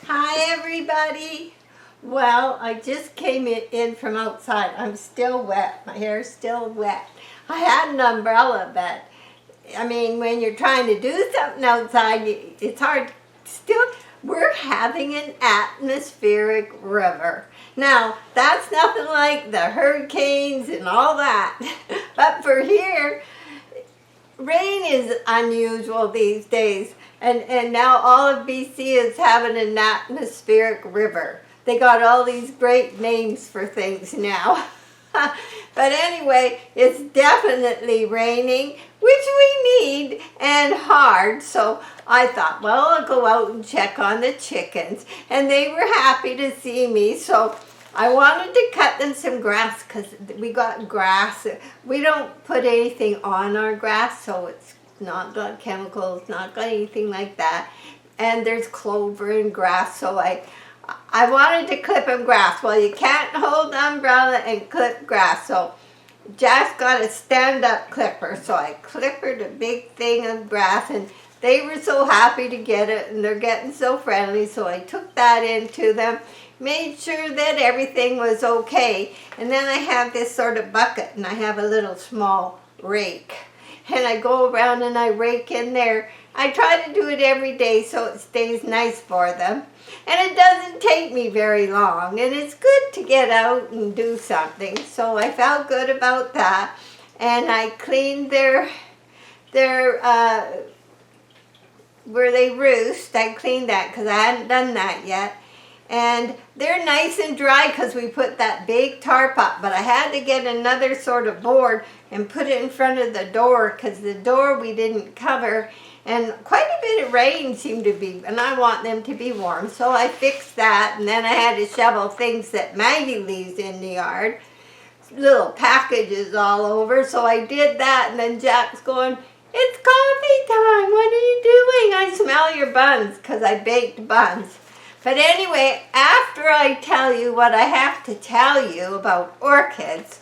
Hi everybody. Well, I just came in from outside. I'm still wet. My hair's still wet. I had an umbrella, but I mean, when you're trying to do something outside, it's hard. Still, we're having an atmospheric river. Now, that's nothing like the hurricanes and all that. But for here, rain is unusual these days. And now all of BC is having an atmospheric river. They got all these great names for things now. But anyway, it's definitely raining, which we need, and hard. So I thought, well, I'll go out and check on the chickens. And they were happy to see me. So I wanted to cut them some grass because we got grass. We don't put anything on our grass, so it's not got chemicals, not got anything like that. And there's clover and grass, so I wanted to clip them grass. Well, you can't hold the umbrella and clip grass, so Jack's got a stand-up clipper. So I clippered a big thing of grass, and they were so happy to get it, and they're getting so friendly. So I took that into them, made sure that everything was okay. And then I have this sort of bucket, and I have a little small rake. And I go around and I rake in there. I try to do it every day so it stays nice for them. And it doesn't take me very long. And it's good to get out and do something. So I felt good about that. And I cleaned their where they roost. I cleaned that because I hadn't done that yet. And they're nice and dry because we put that big tarp up. But I had to get another sort of board and put it in front of the door because the door we didn't cover. And quite a bit of rain seemed to be, and I want them to be warm. So I fixed that, and then I had to shovel things that Maggie leaves in the yard. Little packages all over. So I did that, and then Jack's going, "It's coffee time. What are you doing? I smell your buns," because I baked buns. But anyway, after I tell you what I have to tell you about orchids,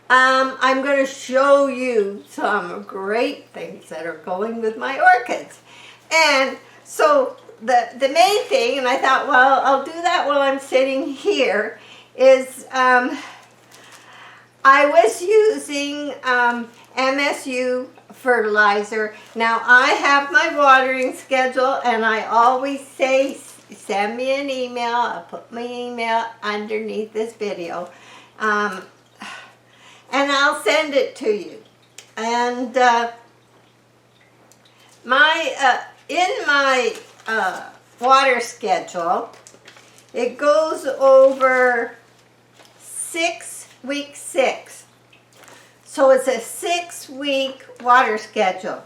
I'm going to show you some great things that are going with my orchids. And so the main thing, and I thought, well, I'll do that while I'm sitting here, is I was using MSU Fertilizer. Now, I have my watering schedule, and I always say, send me an email. I'll put my email underneath this video. And I'll send it to you. And in my water schedule, it goes over week 6. So it's a 6-week water schedule.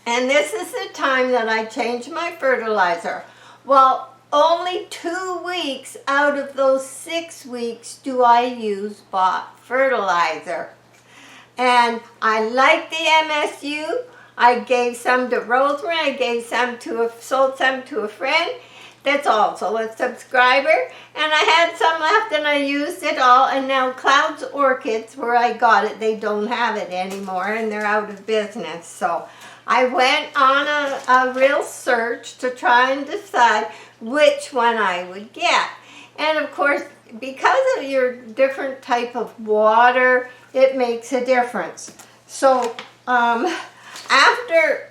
And this is the time that I change my fertilizer. Well, only 2 weeks out of those 6 weeks do I use bought fertilizer. And I like the MSU. I gave some to Rosemary. I gave some sold some to a friend that's also a subscriber. And I had some left and I used it all. And now Cloud's Orchids, where I got it, they don't have it anymore and they're out of business. So I went on a real search to try and decide which one I would get. And of course, because of your different type of water, it makes a difference. So after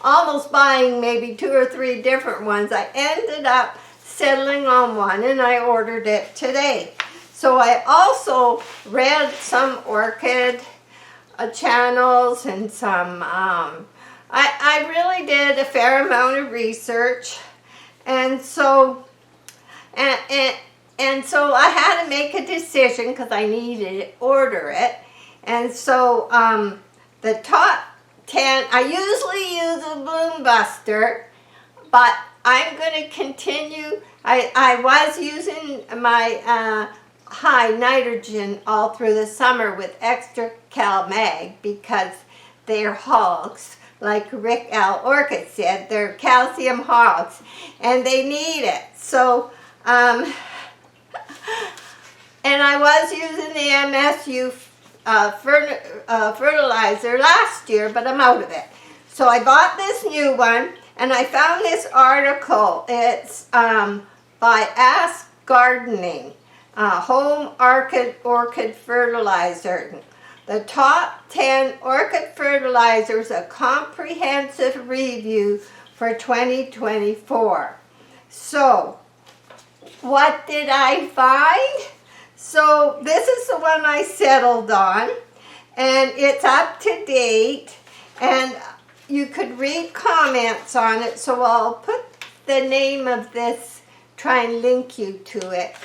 almost buying maybe 2 or 3 different ones, I ended up settling on one, and I ordered it today. So I also read some orchid channels and some, I really did a fair amount of research. And so, and so I had to make a decision because I needed to order it. And so the top 10, I usually use a bloom buster, but I'm going to continue. I was using my high nitrogen all through the summer with extra Cal Mag because they're hogs. Like Rick L. Orchid said, they're calcium hogs, and they need it. So, and I was using the MSU fertilizer last year, but I'm out of it. So I bought this new one, And I found this article. It's by Ask Gardening, Home Orchid Fertilizer. The top 10 orchid fertilizers, a comprehensive review for 2024. So, what did I find? So, this is the one I settled on, and it's up to date, and you could read comments on it, so I'll put the name of this, try and link you to it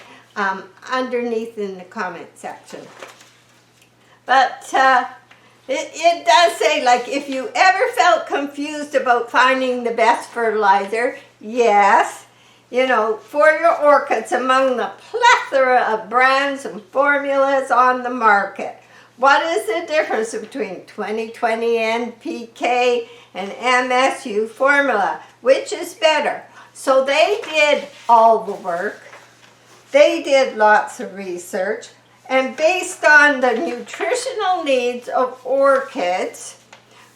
underneath in the comment section. But it does say, like, if you ever felt confused about finding the best fertilizer, yes, you know, for your orchids among the plethora of brands and formulas on the market. What is the difference between 2020 NPK and MSU formula? Which is better? So they did all the work. They did lots of research. And based on the nutritional needs of orchids,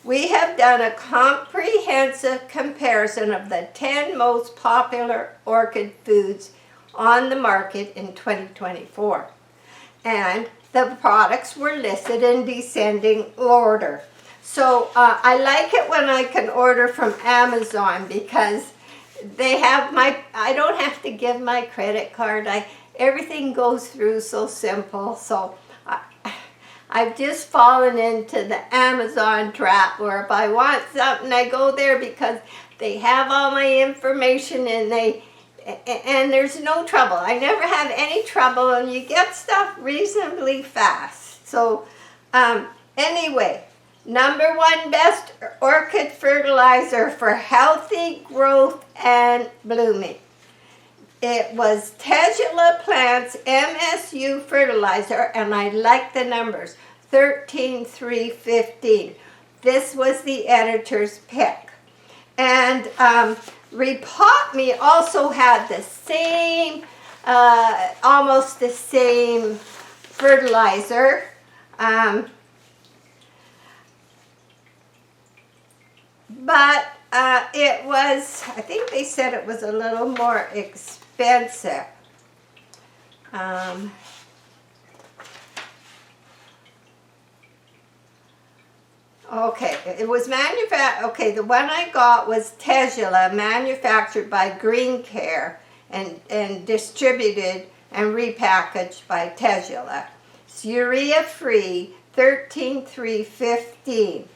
we have done a comprehensive comparison of the 10 most popular orchid foods on the market in 2024. And the products were listed in descending order. So I like it when I can order from Amazon because they have I don't have to give my credit card. Everything goes through so simple. So I've just fallen into the Amazon trap where if I want something, I go there because they have all my information and there's no trouble. I never have any trouble and you get stuff reasonably fast. So anyway, number 1 best orchid fertilizer for healthy growth and blooming. It was Tezula Plants MSU Fertilizer, and I like the numbers, 13,315. This was the editor's pick. And Repot Me also had the same, almost the same fertilizer. But it was, I think they said it was a little more expensive. Okay, it was manufactured, okay, the one I got was Tezula, manufactured by Green Care and distributed and repackaged by Tezula. It's urea-free, 13,315.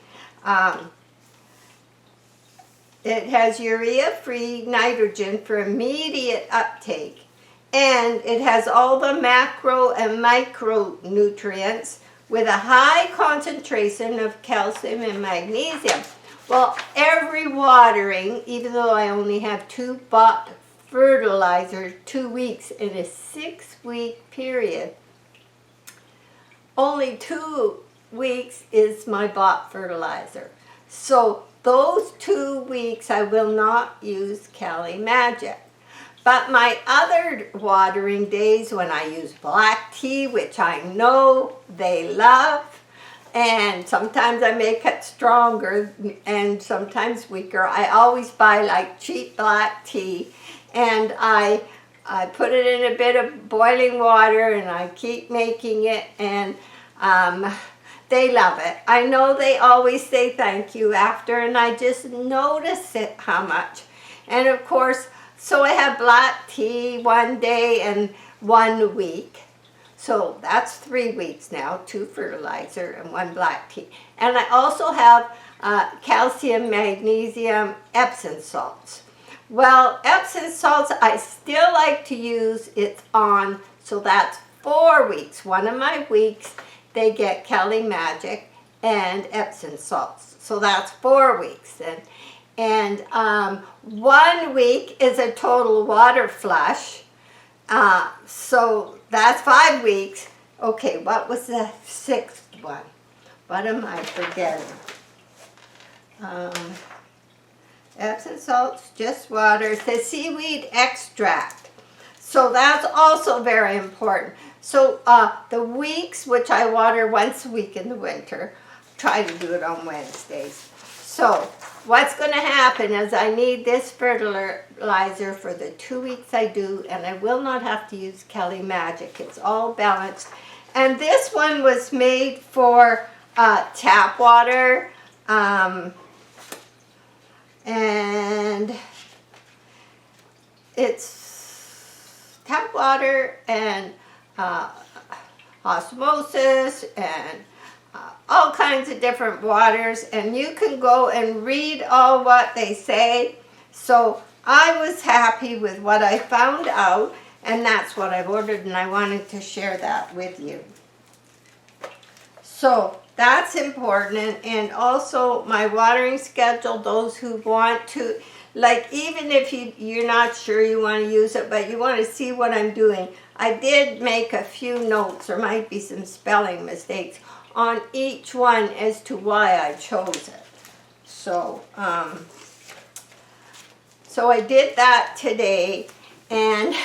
It has urea-free nitrogen for immediate uptake, and it has all the macro and micronutrients with a high concentration of calcium and magnesium. Well, every watering, even though I only have 2 bought fertilizers, 2 weeks in a 6-week period, only 2 weeks is my bought fertilizer. So those 2 weeks I will not use Cali Magic. But my other watering days when I use black tea, which I know they love, and sometimes I make it stronger and sometimes weaker, I always buy like cheap black tea, and I put it in a bit of boiling water and I keep making it, and they love it. I know they always say thank you after, and I just notice it how much. And of course, so I have black tea 1 day and 1 week. So that's 3 weeks now, 2 fertilizer and 1 black tea. And I also have calcium, magnesium, Epsom salts. Well, Epsom salts I still like to use. It's on, so that's 4 weeks. One of my weeks they get Cali Magic and Epsom salts. So that's 4 weeks. And 1 week is a total water flush. So that's 5 weeks. Okay, what was the 6th one? What am I forgetting? Epsom salts, just water. The seaweed extract. So that's also very important. So the weeks, which I water once a week in the winter, try to do it on Wednesdays. So what's going to happen is I need this fertilizer for the 2 weeks I do, and I will not have to use Kelly Magic. It's all balanced. And this one was made for tap water, and it's tap water and osmosis and all kinds of different waters, and you can go and read all what they say. So I was happy with what I found out, and that's what I've ordered, and I wanted to share that with you. So that's important. And also my watering schedule, those who want to, like, even if you're not sure you want to use it, but you want to see what I'm doing, I did make a few notes. There might be some spelling mistakes on each one as to why I chose it. So, so I did that today, and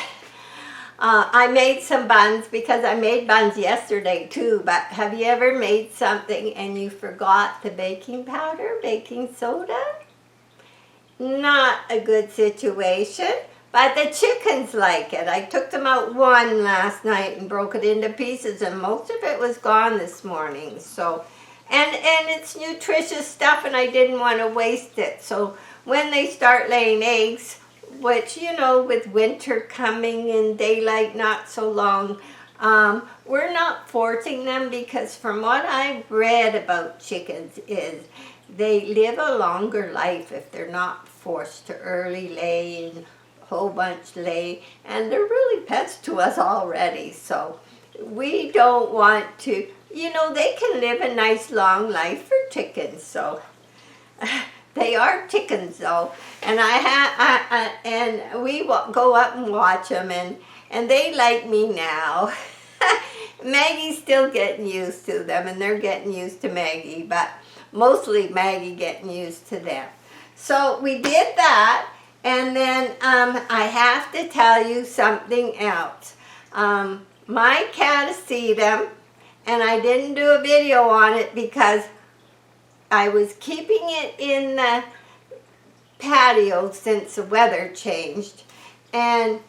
I made some buns, because I made buns yesterday too. But have you ever made something and you forgot the baking powder, baking soda? Not a good situation. But the chickens like it. I took them out one last night and broke it into pieces, and most of it was gone this morning. So, and it's nutritious stuff, and I didn't want to waste it. So when they start laying eggs, which, you know, with winter coming and daylight not so long, we're not forcing them, because from what I've read about chickens is they live a longer life if they're not forced to early lay and whole bunch lay, and they're really pets to us already. So we don't want to, you know, they can live a nice long life for chickens. So they are chickens though, and and we go up and watch them, and they like me now. Maggie's still getting used to them, and they're getting used to Maggie, but mostly Maggie getting used to them. So we did that. And then I have to tell you something else. My catasetum, and I didn't do a video on it because I was keeping it in the patio since the weather changed, and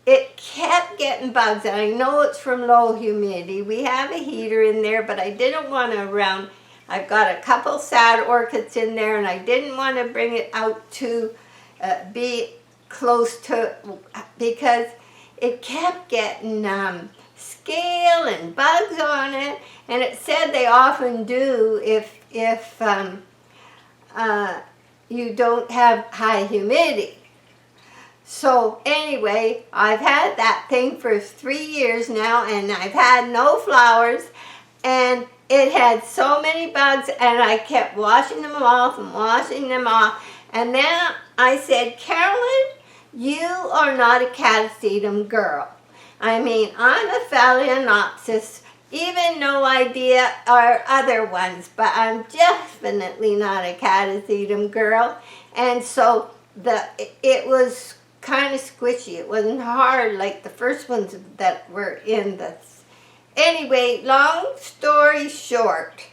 it kept getting bugs, and I know it's from low humidity. We have a heater in there, but I didn't want to I've got a couple sad orchids in there, and I didn't want to bring it out to be close to, because it kept getting scale and bugs on it, and it said they often do if you don't have high humidity. So anyway, I've had that thing for 3 years now, and I've had no flowers, and it had so many bugs, and I kept washing them off and washing them off. And then I said, Carolyn, you are not a catasetum girl. I mean, I'm a Phalaenopsis, even no idea or other ones, but I'm definitely not a catasetum girl. And so it was kind of squishy. It wasn't hard like the first ones that were in this. Anyway, long story short,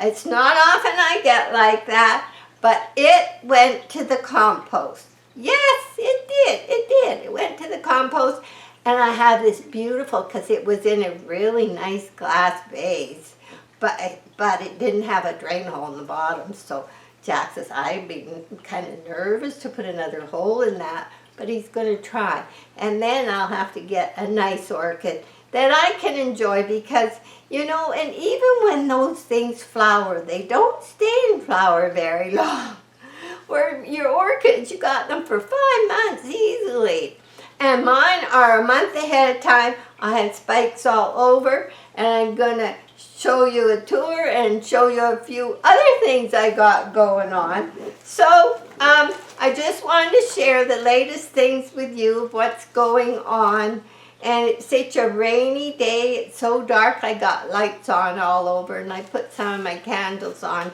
it's not often I get like that, but it went to the compost. Yes, it did. It went to the compost, and I have this beautiful, because it was in a really nice glass vase, but it didn't have a drain hole in the bottom. So Jack says, I'd be kind of nervous to put another hole in that, but he's going to try. And then I'll have to get a nice orchid that I can enjoy, because, you know, and even when those things flower, they don't stay in flower very long. Where your orchids, you got them for 5 months easily. And mine are a month ahead of time. I had spikes all over, and I'm going to show you a tour and show you a few other things I got going on. So I just wanted to share the latest things with you of what's going on. And it's such a rainy day. It's so dark. I got lights on all over, and I put some of my candles on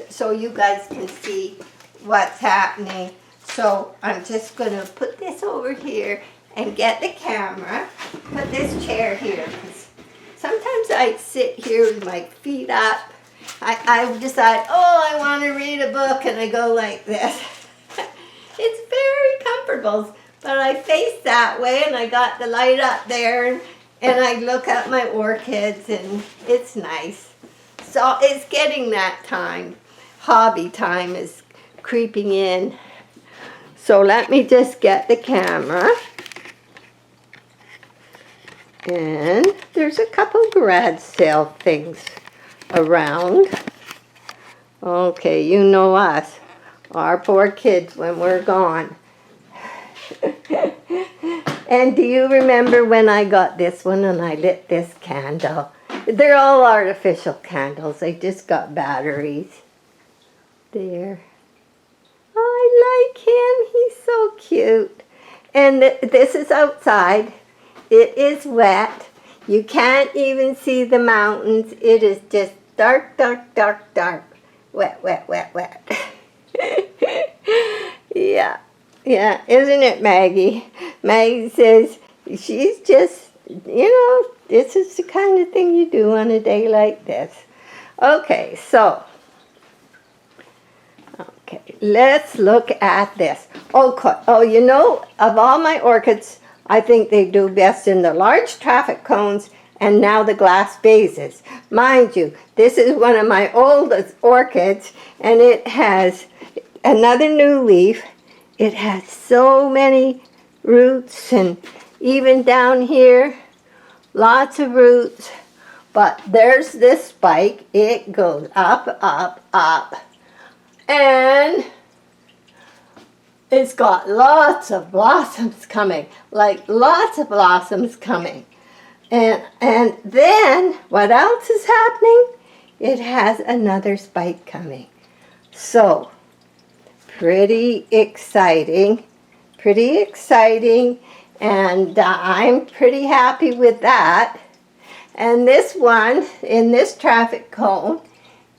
so you guys can see what's happening. So I'm just going to put this over here and get the camera. Put this chair here, because sometimes I sit here with my feet up, I decide, oh, I want to read a book, and I go like this. It's very comfortable, but I face that way, and I got the light up there, and I look at my orchids, and it's nice. So it's getting that time. Hobby time is creeping in. So let me just get the camera. And there's a couple garage sale things around. Okay, you know us. Our poor kids when we're gone. And do you remember when I got this one and I lit this candle? They're all artificial candles. They just got batteries. There. I like him. He's so cute. And this is outside. It is wet. You can't even see the mountains. It is just dark, dark, dark, dark. Wet, wet, wet, wet. Yeah. Yeah, isn't it, Maggie? Maggie says she's just, this is the kind of thing you do on a day like this. Okay, so, let's look at this. Of all my orchids, I think they do best in the large traffic cones and now the glass vases. Mind you, this is one of my oldest orchids, and it has another new leaf. It has so many roots, and even down here, lots of roots. But there's this spike. It goes up, up, up. And it's got lots of blossoms coming, like lots of blossoms coming. And then what else is happening? It has another spike coming. So, pretty exciting, and I'm pretty happy with that. And this one, in this traffic cone,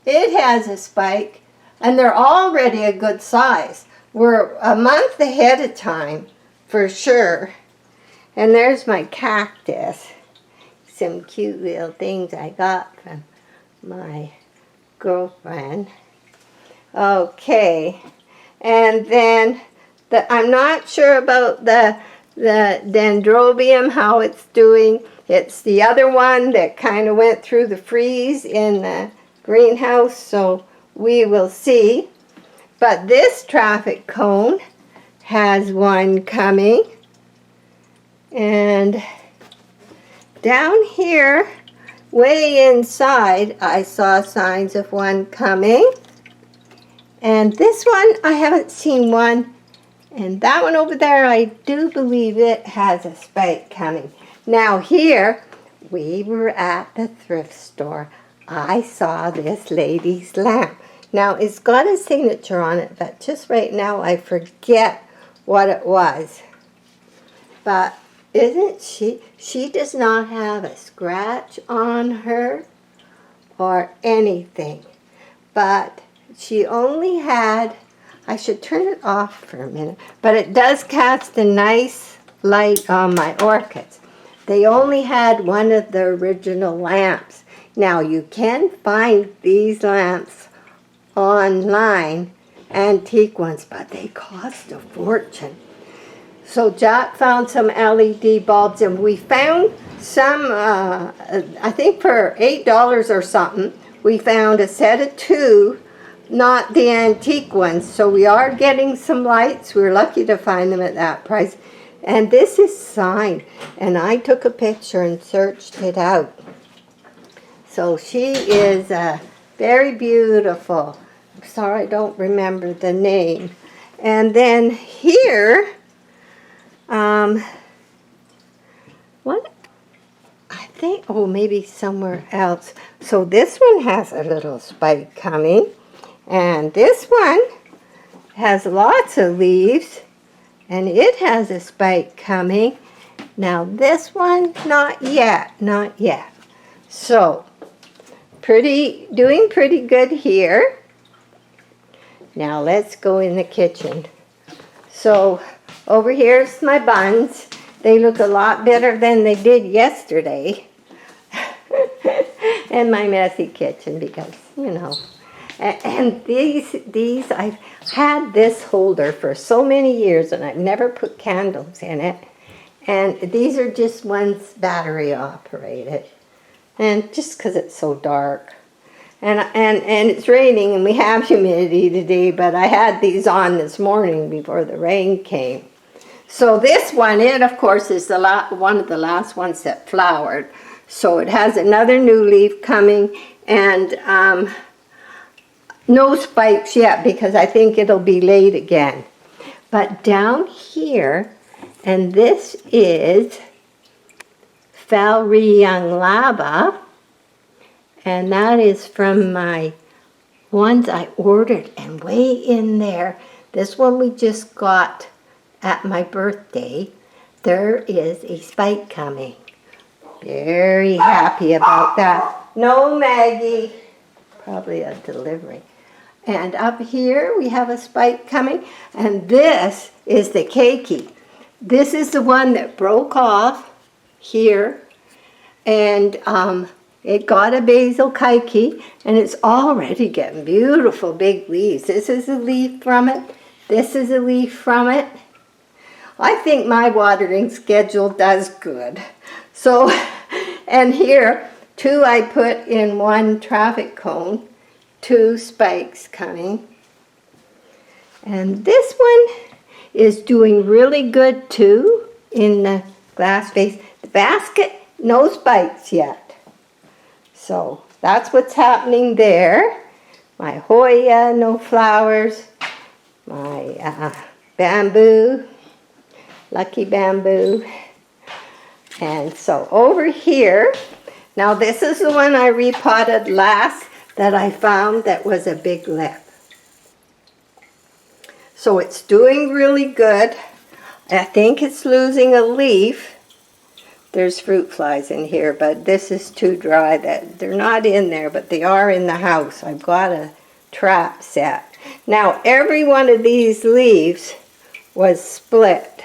it has a spike, and they're already a good size. We're a month ahead of time, for sure. And there's my cactus. Some cute little things I got from my girlfriend. Okay. And then I'm not sure about the dendrobium, how it's doing. It's the other one that kind of went through the freeze in the greenhouse, so we will see. But this traffic cone has one coming. And down here, way inside, I saw signs of one coming. And this one, I haven't seen one. And that one over there, I do believe it has a spike coming. Now here, we were at the thrift store. I saw this lady's lamp. Now, it's got a signature on it, but just right now, I forget what it was. But isn't she does not have a scratch on her or anything. But she only had, I should turn it off for a minute, but it does cast a nice light on my orchids. They only had one of the original lamps. Now you can find these lamps online, antique ones, but they cost a fortune. So Jack found some LED bulbs, and we found some, I think for $8 or something, we found a set of two, not the antique ones. So we are getting some lights. We're lucky to find them at that price. And this is signed, and I took a picture and searched it out. So she is very beautiful. I'm sorry I don't remember the name. And then here, what? I think, oh, maybe somewhere else. So this one has a little spike coming. And this one has lots of leaves. And it has a spike coming. Now this one, not yet, not yet. So, doing pretty good here. Now let's go in the kitchen. So, over here's my buns. They look a lot better than they did yesterday. And my messy kitchen, because you know. And these, I've had this holder for so many years and I've never put candles in it. And these are just ones battery operated. And just because it's so dark. And it's raining and we have humidity today, but I had these on this morning before the rain came. So this one, it of course is one of the last ones that flowered. So it has another new leaf coming, and no spikes yet because I think it'll be late again. But down here, and this is Falri Young Lava, and that is from my ones I ordered, and way in there, this one we just got at my birthday, there is a spike coming. Very happy about that. No, Maggie, probably a delivery. And up here we have a spike coming, and this is the keiki. This is the one that broke off here, and it got a basil keiki, and it's already getting beautiful big leaves. This is a leaf from it. This is a leaf from it. I think my watering schedule does good. So, and here, 2 I put in 1 traffic cone, 2 spikes coming. And this one is doing really good too in the glass vase. The basket, no spikes yet. So that's what's happening there. My Hoya, no flowers. My bamboo, lucky bamboo. And so over here, now this is the one I repotted last that I found that was a big lip. So it's doing really good. I think it's losing a leaf. There's fruit flies in here, but this is too dry. That they're not in there, but they are in the house. I've got a trap set. Now every one of these leaves was split,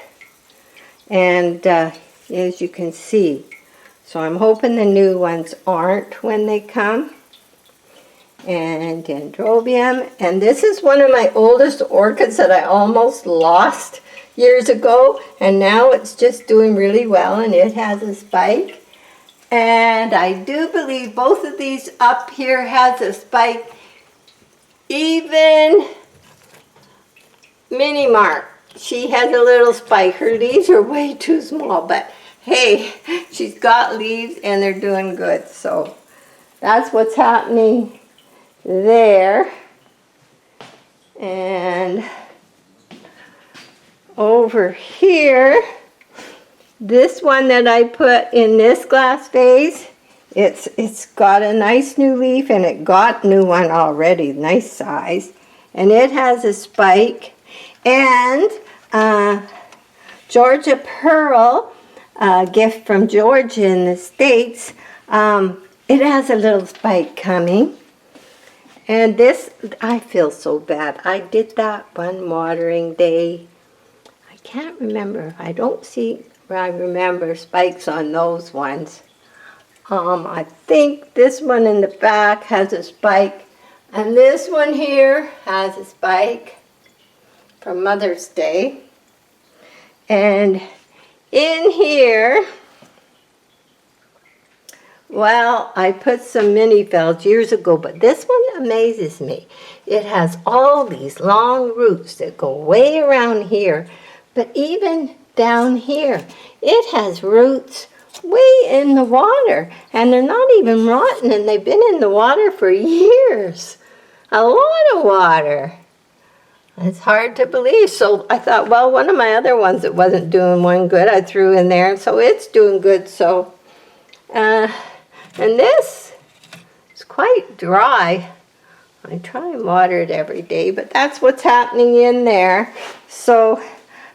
and as you can see, so I'm hoping the new ones aren't when they come. And dendrobium, and this is one of my oldest orchids that I almost lost years ago, and now it's just doing really well, and it has a spike. And I do believe both of these up here has a spike. Even Mini Mark, she has a little spike. Her leaves are way too small, but hey, she's got leaves and they're doing good. So that's what's happening there. And over here, this one that I put in this glass vase, it's got a nice new leaf, and it got new one already, nice size, and it has a spike. And Georgia Pearl, a gift from Georgia in the States, it has a little spike coming. And this, I feel so bad. I did that one watering day. I can't remember. I don't see where I remember spikes on those ones. I think this one in the back has a spike. And this one here has a spike from Mother's Day. And in here, well, I put some mini fells years ago, but this one amazes me. It has all these long roots that go way around here, but even down here, it has roots way in the water, and they're not even rotten, and they've been in the water for years. A lot of water. It's hard to believe. So I thought, well, one of my other ones that wasn't doing one good, I threw in there, so it's doing good. So, and this is quite dry. I try and water it every day, but that's what's happening in there. So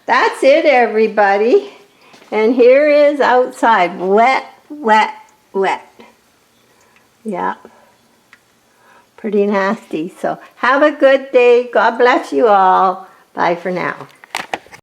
that's it, everybody. And here is outside, wet, wet, wet. Yeah, pretty nasty. So have a good day. God bless you all. Bye for now.